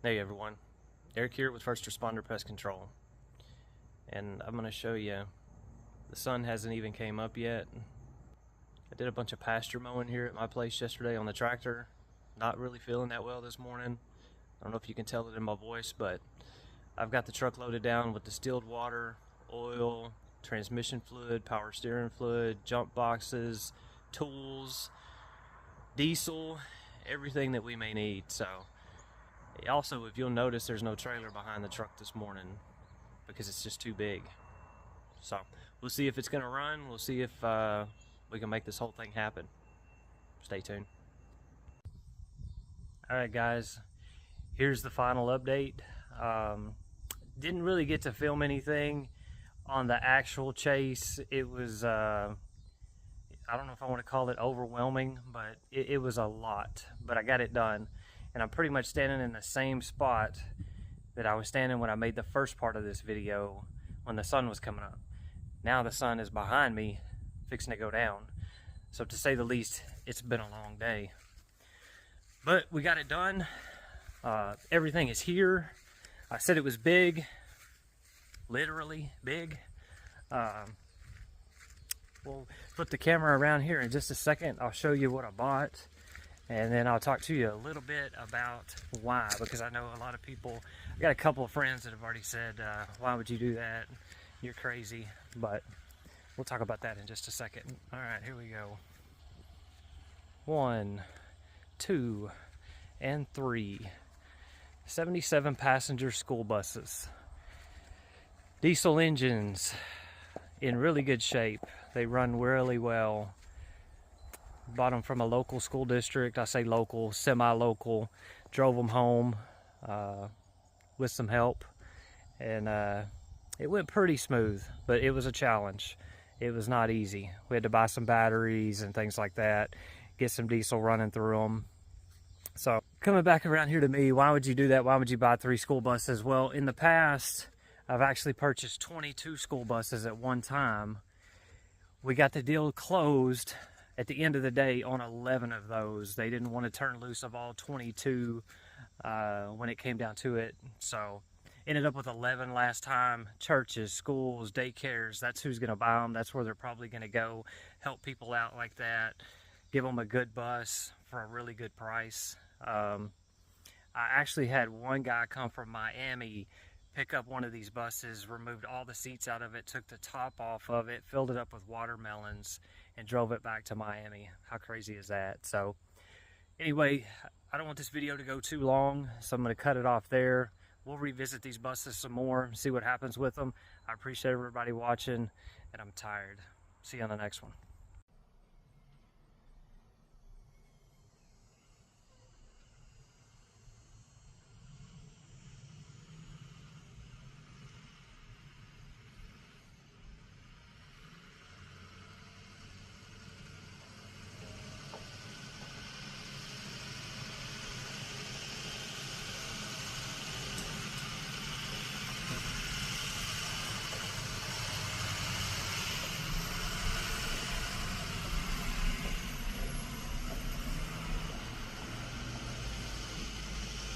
Hey everyone, Eric here with First Responder Pest Control, and I'm going to show you, the sun hasn't even came up yet. I did a bunch of pasture mowing here at my place yesterday on the tractor. Not really feeling that well this morning. I don't know if you can tell it in my voice, but I've got the truck loaded down with distilled water, oil, transmission fluid, power steering fluid, jump boxes, tools, diesel, everything that we may need. So also, if you'll notice, there's no trailer behind the truck this morning because it's just too big. So we'll see if it's going to run. We'll see if we can make this whole thing happen. Stay tuned. All right, guys, here's the final update. Didn't really get to film anything on the actual chase. It was, I don't know if I want to call it overwhelming, but it was a lot, but I got it done. And I'm pretty much standing in the same spot that I was standing when I made the first part of this video when the sun was coming up. Now the sun is behind me, fixing to go down. So to say the least, it's been a long day. But we got it done. Everything is here. I said it was big, literally big. We'll flip the camera around here in just a second. I'll show you what I bought. And then I'll talk to you a little bit about why, because I know a lot of people, I got a couple of friends that have already said, why would you do that? You're crazy. But we'll talk about that in just a second. All right, here we go. 1, 2, and 3. 77 passenger school buses. Diesel engines in really good shape. They run really well. Bought them from a local school district. I say local, semi-local. Drove them home with some help, and it went pretty smooth, but it was a challenge. It was not easy. We had to buy some batteries and things like that, get some diesel running through them. So coming back around here to me, why would you do that? Why would you buy 3 school buses? Well, in the past, I've actually purchased 22 school buses at one time. We got the deal closed at the end of the day on 11 of those. They didn't want to turn loose of all 22 when it came down to it. So ended up with 11 last time. Churches, schools, daycares, that's who's going to buy them. That's where they're probably going to go. Help people out like that. Give them a good bus for a really good price. I actually had one guy come from Miami, pick up one of these buses, removed all the seats out of it, took the top off of it, filled it up with watermelons, and drove it back to Miami. How crazy is that? So anyway, I don't want this video to go too long, so I'm going to cut it off there. We'll revisit these buses some more, see what happens with them. I appreciate everybody watching, and I'm tired. See you on the next one.